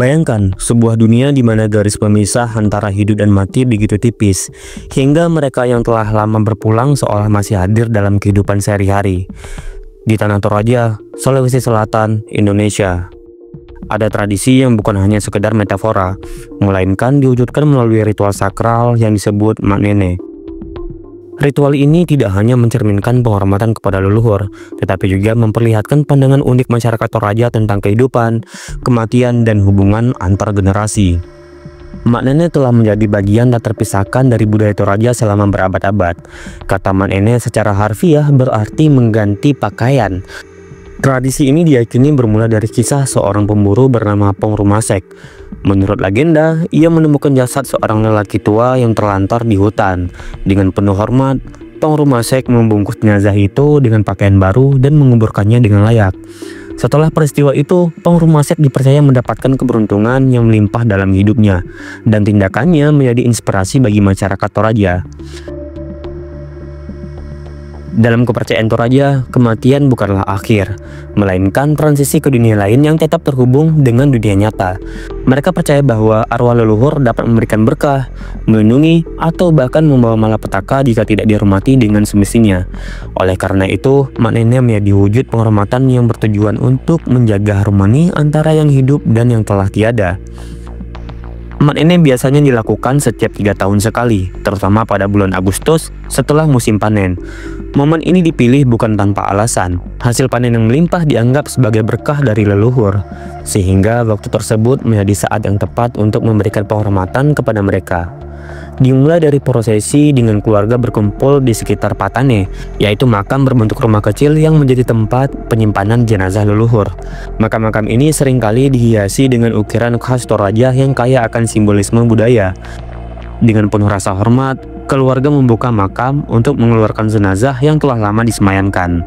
Bayangkan sebuah dunia di mana garis pemisah antara hidup dan mati begitu tipis, hingga mereka yang telah lama berpulang seolah masih hadir dalam kehidupan sehari-hari. Di Tanah Toraja, Sulawesi Selatan, Indonesia, ada tradisi yang bukan hanya sekedar metafora, melainkan diwujudkan melalui ritual sakral yang disebut Mak Nene. Ritual ini tidak hanya mencerminkan penghormatan kepada leluhur, tetapi juga memperlihatkan pandangan unik masyarakat Toraja tentang kehidupan, kematian, dan hubungan antar generasi. Mak Nene telah menjadi bagian tak terpisahkan dari budaya Toraja selama berabad-abad. Kata Mak Nene secara harfiah berarti mengganti pakaian. Tradisi ini diyakini bermula dari kisah seorang pemburu bernama Pong Rumasek. Menurut legenda, ia menemukan jasad seorang lelaki tua yang terlantar di hutan. Dengan penuh hormat, Pong Rumasek membungkus jenazah itu dengan pakaian baru dan menguburkannya dengan layak. Setelah peristiwa itu, Pong Rumasek dipercaya mendapatkan keberuntungan yang melimpah dalam hidupnya, dan tindakannya menjadi inspirasi bagi masyarakat Toraja. Dalam kepercayaan Toraja, kematian bukanlah akhir, melainkan transisi ke dunia lain yang tetap terhubung dengan dunia nyata. Mereka percaya bahwa arwah leluhur dapat memberikan berkah, melindungi, atau bahkan membawa malapetaka jika tidak dihormati dengan semestinya. Oleh karena itu, Mak Nene menjadi wujud penghormatan yang bertujuan untuk menjaga harmoni antara yang hidup dan yang telah tiada. Mak Nene biasanya dilakukan setiap 3 tahun sekali, terutama pada bulan Agustus setelah musim panen. Momen ini dipilih bukan tanpa alasan. Hasil panen yang melimpah dianggap sebagai berkah dari leluhur, sehingga waktu tersebut menjadi saat yang tepat untuk memberikan penghormatan kepada mereka. Dimulai dari prosesi dengan keluarga berkumpul di sekitar Patane, yaitu makam berbentuk rumah kecil yang menjadi tempat penyimpanan jenazah leluhur. Makam-makam ini seringkali dihiasi dengan ukiran khas Toraja yang kaya akan simbolisme budaya. Dengan penuh rasa hormat, keluarga membuka makam untuk mengeluarkan jenazah yang telah lama disemayamkan.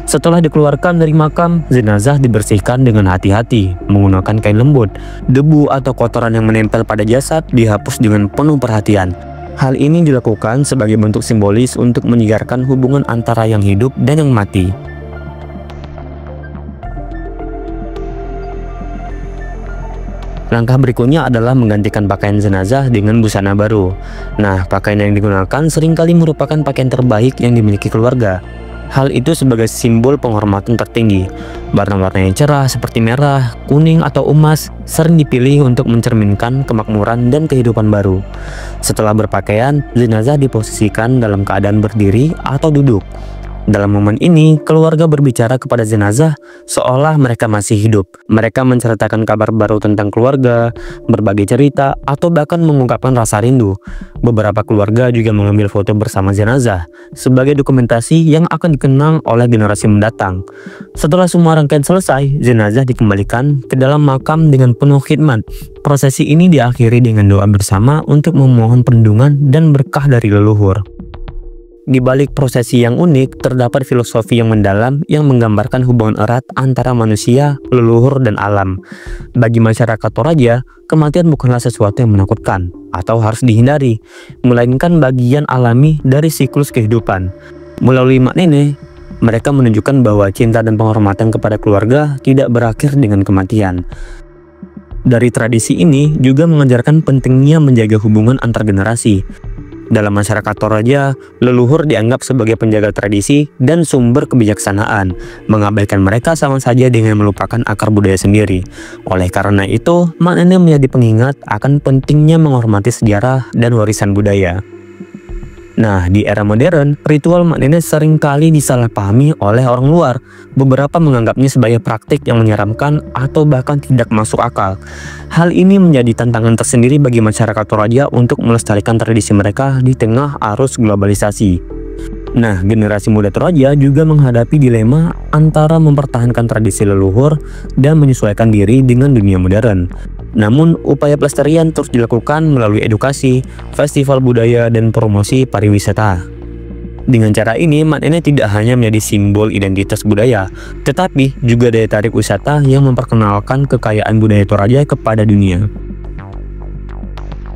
Setelah dikeluarkan dari makam, jenazah dibersihkan dengan hati-hati menggunakan kain lembut. Debu atau kotoran yang menempel pada jasad dihapus dengan penuh perhatian. Hal ini dilakukan sebagai bentuk simbolis untuk menyegarkan hubungan antara yang hidup dan yang mati. Langkah berikutnya adalah menggantikan pakaian jenazah dengan busana baru. Nah, pakaian yang digunakan seringkali merupakan pakaian terbaik yang dimiliki keluarga. Hal itu sebagai simbol penghormatan tertinggi. Warna-warna yang cerah seperti merah, kuning, atau emas sering dipilih untuk mencerminkan kemakmuran dan kehidupan baru. Setelah berpakaian, jenazah diposisikan dalam keadaan berdiri atau duduk. Dalam momen ini, keluarga berbicara kepada jenazah seolah mereka masih hidup. Mereka menceritakan kabar baru tentang keluarga, berbagi cerita, atau bahkan mengungkapkan rasa rindu. Beberapa keluarga juga mengambil foto bersama jenazah sebagai dokumentasi yang akan dikenang oleh generasi mendatang. Setelah semua rangkaian selesai, jenazah dikembalikan ke dalam makam dengan penuh khidmat. Prosesi ini diakhiri dengan doa bersama untuk memohon perlindungan dan berkah dari leluhur. Di balik prosesi yang unik, terdapat filosofi yang mendalam yang menggambarkan hubungan erat antara manusia, leluhur, dan alam. Bagi masyarakat Toraja, kematian bukanlah sesuatu yang menakutkan atau harus dihindari, melainkan bagian alami dari siklus kehidupan. Melalui Mak Nene, mereka menunjukkan bahwa cinta dan penghormatan kepada keluarga tidak berakhir dengan kematian. Dari tradisi ini juga mengajarkan pentingnya menjaga hubungan antar generasi. Dalam masyarakat Toraja, leluhur dianggap sebagai penjaga tradisi dan sumber kebijaksanaan. Mengabaikan mereka sama saja dengan melupakan akar budaya sendiri. Oleh karena itu, Mak Nene menjadi pengingat akan pentingnya menghormati sejarah dan warisan budaya. Nah, di era modern, ritual Mak Nene seringkali disalahpahami oleh orang luar. Beberapa menganggapnya sebagai praktik yang menyeramkan atau bahkan tidak masuk akal. Hal ini menjadi tantangan tersendiri bagi masyarakat Toraja untuk melestarikan tradisi mereka di tengah arus globalisasi. Nah, generasi muda Toraja juga menghadapi dilema antara mempertahankan tradisi leluhur dan menyesuaikan diri dengan dunia modern. Namun, upaya pelestarian terus dilakukan melalui edukasi, festival budaya, dan promosi pariwisata. Dengan cara ini, Mak Nene tidak hanya menjadi simbol identitas budaya, tetapi juga daya tarik wisata yang memperkenalkan kekayaan budaya Toraja kepada dunia.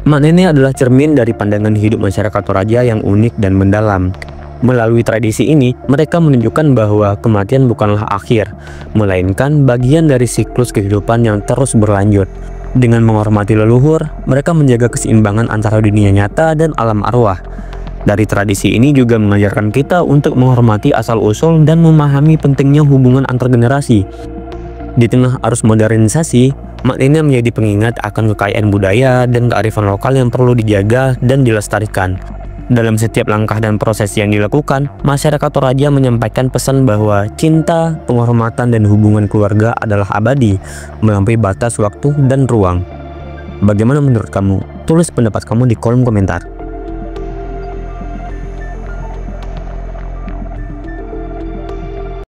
Mak Nene adalah cermin dari pandangan hidup masyarakat Toraja yang unik dan mendalam. Melalui tradisi ini, mereka menunjukkan bahwa kematian bukanlah akhir, melainkan bagian dari siklus kehidupan yang terus berlanjut. Dengan menghormati leluhur, mereka menjaga keseimbangan antara dunia nyata dan alam arwah. Dari tradisi ini juga mengajarkan kita untuk menghormati asal-usul dan memahami pentingnya hubungan antar generasi. Di tengah arus modernisasi, makna ini menjadi pengingat akan kekayaan budaya dan kearifan lokal yang perlu dijaga dan dilestarikan. Dalam setiap langkah dan proses yang dilakukan, masyarakat Toraja menyampaikan pesan bahwa cinta, penghormatan, dan hubungan keluarga adalah abadi, melampaui batas waktu dan ruang. Bagaimana menurut kamu? Tulis pendapat kamu di kolom komentar.